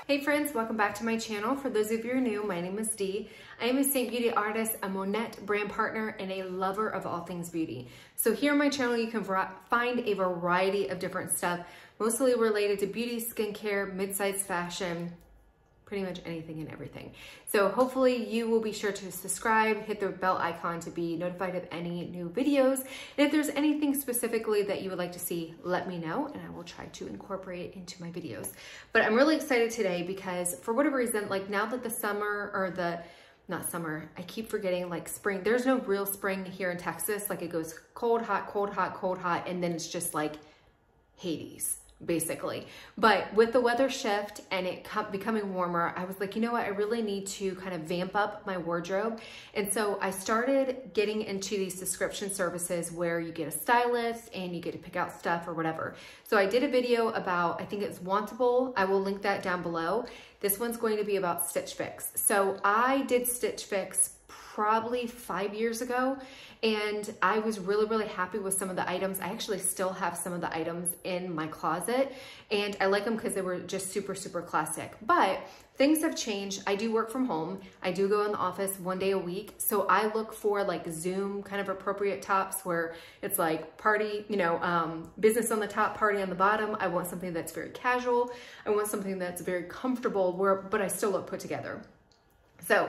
Hey friends, welcome back to my channel. For those of you who are new, my name is Dee. I am a Saint Beauty artist, a Monette brand partner, and a lover of all things beauty. So here on my channel, you can find a variety of different stuff, mostly related to beauty, skincare, mid-size fashion, pretty much anything and everything. So hopefully you will be sure to subscribe, hit the bell icon to be notified of any new videos. And if there's anything specifically that you would like to see, let me know and I will try to incorporate it into my videos. But I'm really excited today because for whatever reason, like now that the summer or not summer, I keep forgetting like spring, there's no real spring here in Texas. Like it goes cold, hot, cold, hot, cold, hot, and then it's just like Hades, basically. But with the weather shift and it becoming warmer, I was like, you know what, I really need to kind of vamp up my wardrobe. And so I started getting into these subscription services where you get a stylist and you get to pick out stuff or whatever. So I did a video about, I think it's Wantable. I will link that down below. This one's going to be about Stitch Fix. So I did Stitch Fix probably 5 years ago, and I was really happy with some of the items. I actually still have some of the items in my closet, and I like them because they were just super classic. But things have changed. I do work from home. I do go in the office 1 day a week, so I look for like Zoom kind of appropriate tops where it's like party, you know, business on the top, party on the bottom. I want something that's very casual. I want something that's very comfortable, but I still look put together. So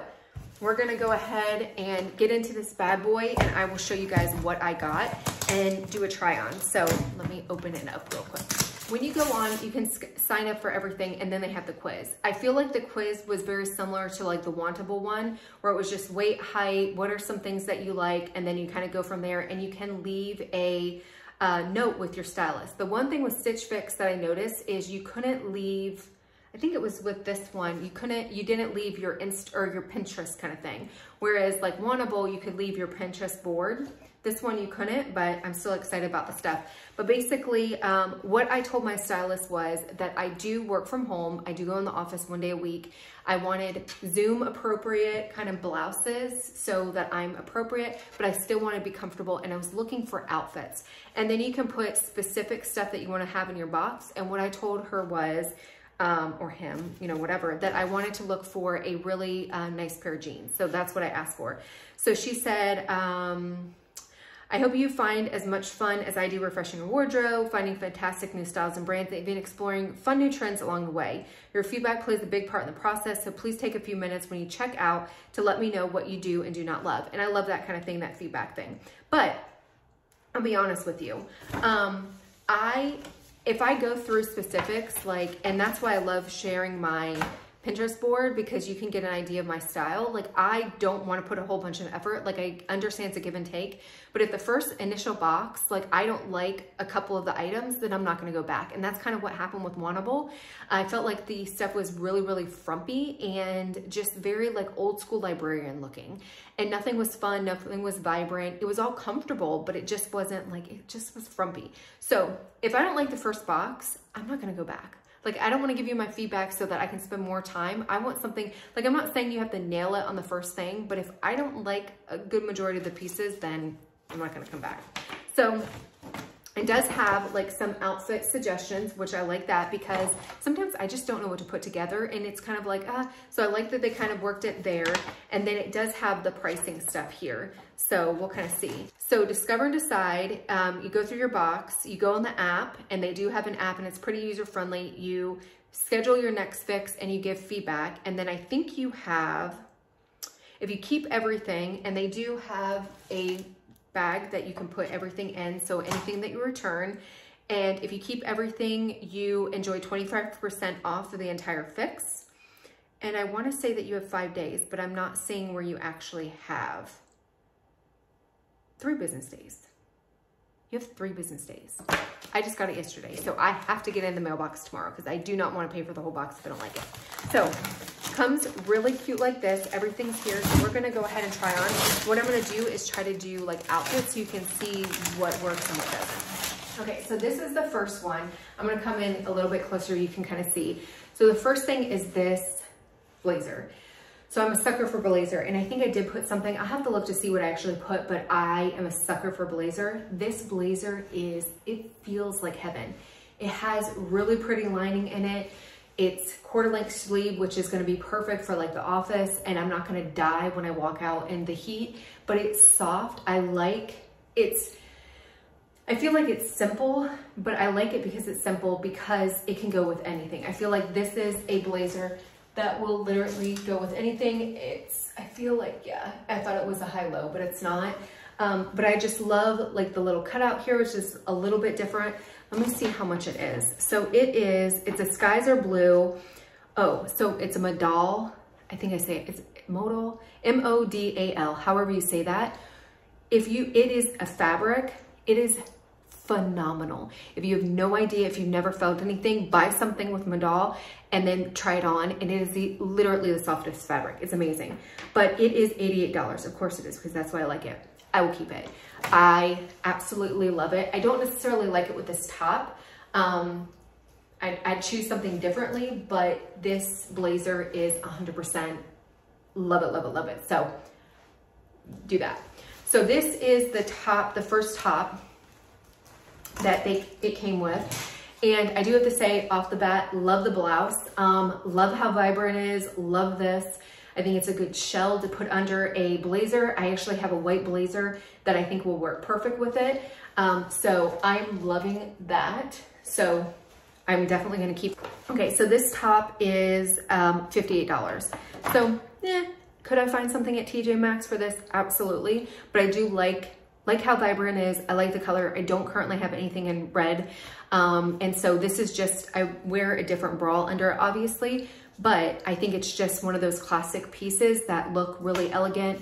we're gonna go ahead and get into this bad boy and I will show you guys what I got and do a try on. So let me open it up real quick. When you go on, you can sign up for everything and then they have the quiz. I feel like the quiz was very similar to like the Wantable one where it was just weight, height, what are some things that you like, and then you kind of go from there and you can leave a note with your stylist. The one thing with Stitch Fix that I noticed is you couldn't leave, I think it was with this one, you didn't leave your your Pinterest kind of thing. Whereas like Wantable, you could leave your Pinterest board. This one you couldn't, but I'm still excited about the stuff. But basically, what I told my stylist was that I do work from home. I do go in the office 1 day a week. I wanted Zoom appropriate kind of blouses so that I'm appropriate, but I still want to be comfortable, and I was looking for outfits. And then you can put specific stuff that you want to have in your box. And what I told her was, or him, you know, whatever, that I wanted to look for a really nice pair of jeans. So that's what I asked for. So she said, I hope you find as much fun as I do refreshing your wardrobe, finding fantastic new styles and brands, and even exploring fun new trends along the way. Your feedback plays a big part in the process, so please take a few minutes when you check out to let me know what you do and do not love. And I love that kind of thing, that feedback thing. But I'll be honest with you. If I go through specifics, like, and that's why I love sharing my Pinterest board, because you can get an idea of my style. Like, I don't want to put a whole bunch of effort. Like, I understand it's a give and take, but if the first initial box, like, I don't like a couple of the items, then I'm not going to go back. And that's kind of what happened with Wantable. I felt like the stuff was really frumpy and just very like old school librarian looking, and nothing was fun. Nothing was vibrant. It was all comfortable, but it just wasn't like, it just was frumpy. So if I don't like the first box, I'm not going to go back. Like, I don't want to give you my feedback so that I can spend more time. I want something, like, I'm not saying you have to nail it on the first thing, but if I don't like a good majority of the pieces, then I'm not going to come back. So it does have like some outfit suggestions, which I like that because sometimes I just don't know what to put together, and it's kind of like, so I like that they kind of worked it there. And then it does have the pricing stuff here. So we'll kind of see. So discover and decide, you go through your box, you go on the app, and they do have an app and it's pretty user-friendly. You schedule your next fix and you give feedback. And then I think you have, if you keep everything, and they do have a bag that you can put everything in, so anything that you return, and if you keep everything, you enjoy 25% off for the entire fix. And I want to say that you have 5 days, but I'm not seeing where you actually have 3 business days. You have 3 business days. I just got it yesterday, so I have to get it in the mailbox tomorrow because I do not want to pay for the whole box if I don't like it. So comes really cute like this. Everything's here, so we're gonna go ahead and try on. What I'm gonna do is try to do like outfits so you can see what works and what doesn't. Okay, so this is the first one. I'm gonna come in a little bit closer, you can kind of see. So the first thing is this blazer. So I'm a sucker for blazer, and I think I did put something, I'll have to look to see what I actually put, but I am a sucker for blazer. This blazer it feels like heaven. It has really pretty lining in it. It's quarter length sleeve, which is gonna be perfect for like the office, and I'm not gonna die when I walk out in the heat, but it's soft. I feel like it's simple, but I like it because it's simple because it can go with anything. I feel like this is a blazer that will literally go with anything. I feel like, yeah, I thought it was a high-low, but it's not. But I just love like the little cutout here, which is a little bit different. Let me see how much it is. So it's a skies are blue. Oh, so it's a modal. I think I say it's modal, M-O-D-A-L, however you say that. It is a fabric, it is phenomenal. If you have no idea, if you've never felt anything, buy something with modal and then try it on, and it is literally the softest fabric. It's amazing. But it is $88. Of course it is, because that's why I like it. I will keep it. I absolutely love it. I don't necessarily like it with this top. I'd choose something differently, but this blazer is 100% love it, love it, love it. So do that. So this is the top, the first top that it came with. And I do have to say off the bat, love the blouse. Love how vibrant it is, love this. I think it's a good shell to put under a blazer. I actually have a white blazer that I think will work perfect with it. So I'm loving that. So I'm definitely gonna keep. Okay, so this top is $58. So could I find something at TJ Maxx for this? Absolutely. But I do like how vibrant it is. I like the color. I don't currently have anything in red. And so this is just, I wear a different bra under it, obviously, but I think it's just one of those classic pieces that look really elegant,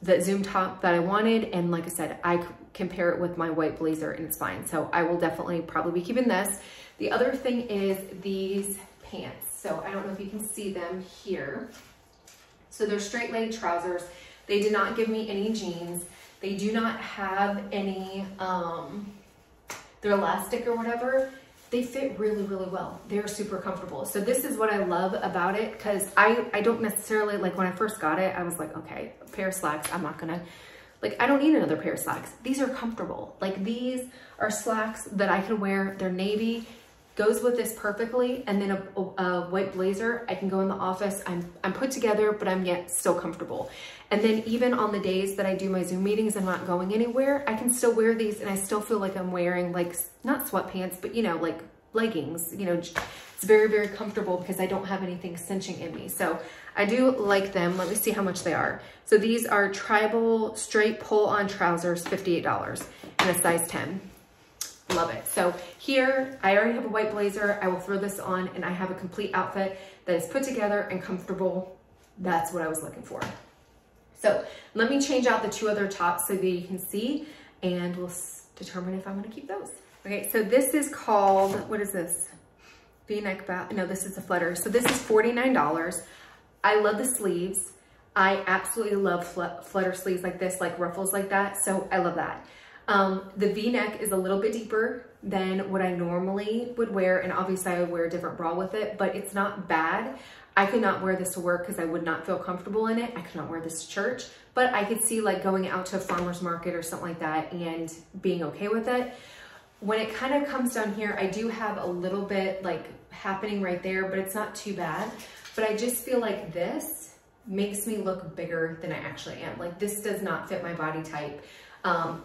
the zoom top that I wanted. And like I said, I compare it with my white blazer and it's fine. So I will definitely probably be keeping this. The other thing is these pants. So I don't know if you can see them here. So they're straight leg trousers. They did not give me any jeans. They do not have any, they're elastic or whatever. They fit really, really well. They're super comfortable. So this is what I love about it, because I don't necessarily, like when I first got it, I was like, okay, a pair of slacks, I'm not gonna, like, I don't need another pair of slacks. These are comfortable. Like these are slacks that I can wear. They're navy, goes with this perfectly. And then a white blazer, I can go in the office. I'm put together, but I'm yet still comfortable. And then even on the days that I do my Zoom meetings, I'm not going anywhere, I can still wear these and I still feel like I'm wearing like, not sweatpants, but you know, like leggings, you know, it's very, very comfortable because I don't have anything cinching in me. So I do like them. Let me see how much they are. So these are tribal straight pull-on trousers, $58 and a size 10. Love it. So here, I already have a white blazer. I will throw this on and I have a complete outfit that is put together and comfortable. That's what I was looking for. So let me change out the two other tops so that you can see, and we'll determine if I'm gonna keep those. Okay, so this is called, what is this? V-neck back, no, this is a flutter. So this is $49. I love the sleeves. I absolutely love flutter sleeves like this, like ruffles like that. So I love that. The V-neck is a little bit deeper than what I normally would wear. And obviously I would wear a different bra with it, but it's not bad. I could not wear this to work because I would not feel comfortable in it. I could not wear this to church, but I could see like going out to a farmer's market or something like that and being okay with it. When it kind of comes down here, I do have a little bit like happening right there, but it's not too bad. But I just feel like this makes me look bigger than I actually am. Like this does not fit my body type.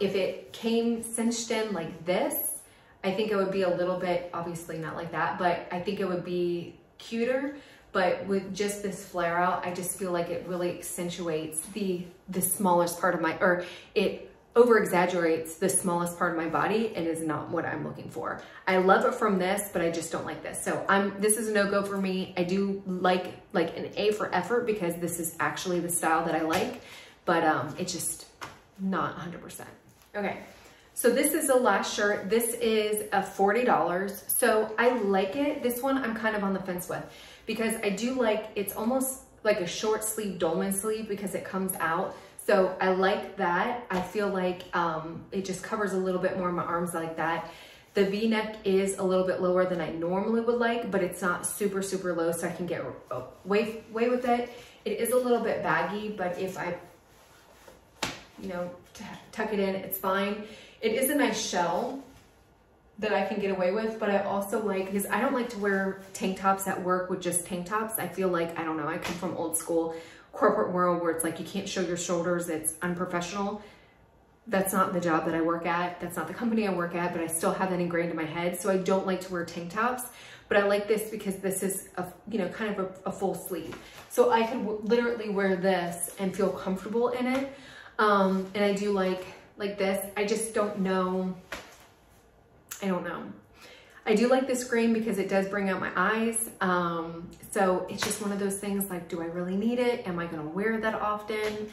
If it came cinched in like this, I think it would be a little bit, obviously not like that, but I think it would be cuter. But with just this flare out, I just feel like it really accentuates the smallest part of my, or it over exaggerates the smallest part of my body and is not what I'm looking for. I love it from this, but I just don't like this. So this is a no-go for me. I do like an A for effort because this is actually the style that I like, but it's just not 100%. Okay. So this is the last shirt. This is a $40. So I like it. This one I'm kind of on the fence with because I do like, it's almost like a short sleeve dolman sleeve because it comes out. So I like that. I feel like it just covers a little bit more of my arms like that. The V-neck is a little bit lower than I normally would like, but it's not super, super low, so I can get away with it. It is a little bit baggy, but if I, you know, tuck it in, it's fine. It is a nice shell that I can get away with, but I also like, because I don't like to wear tank tops at work with just tank tops. I feel like, I don't know, I come from old school corporate world where it's like you can't show your shoulders, it's unprofessional. That's not the job that I work at. That's not the company I work at, but I still have that ingrained in my head. So I don't like to wear tank tops, but I like this because this is a, you know, kind of a full sleeve. So I could literally wear this and feel comfortable in it. And I do like this. I just don't know. I don't know. I do like this green because it does bring out my eyes. So it's just one of those things like, do I really need it? Am I gonna wear that often?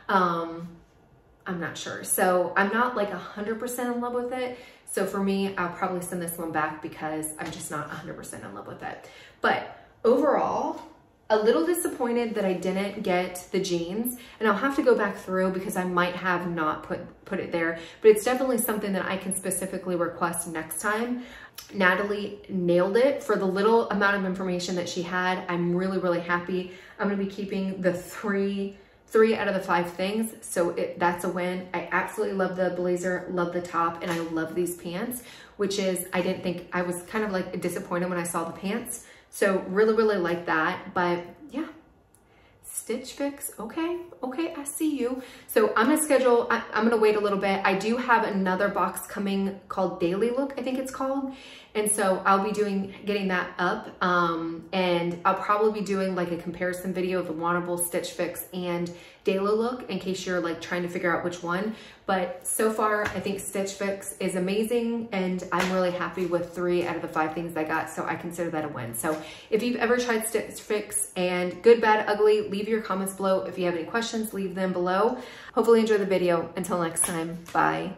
I'm not sure. So I'm not like 100% in love with it. So for me, I'll probably send this one back because I'm just not 100% in love with it. But overall, a little disappointed that I didn't get the jeans, and I'll have to go back through because I might have not put it there, but it's definitely something that I can specifically request next time. Natalie nailed it for the little amount of information that she had. I'm really, really happy. I'm gonna be keeping the three out of the 5 things. So that's a win. I absolutely love the blazer, love the top, and I love these pants, which is, I didn't think, I was kind of like disappointed when I saw the pants. So really, really like that. But yeah, Stitch Fix, okay, I see you. So I'm gonna schedule, I'm gonna wait a little bit. I do have another box coming called Daily Look, I think it's called. And so I'll be getting that up, and I'll probably be doing like a comparison video of the Wannable, Stitch Fix, and Daily Look in case you're like trying to figure out which one. But so far, I think Stitch Fix is amazing, and I'm really happy with 3 out of the 5 things I got, so I consider that a win. So if you've ever tried Stitch Fix and good, bad, ugly, leave your comments below. If you have any questions, leave them below. Hopefully enjoy the video. Until next time, bye.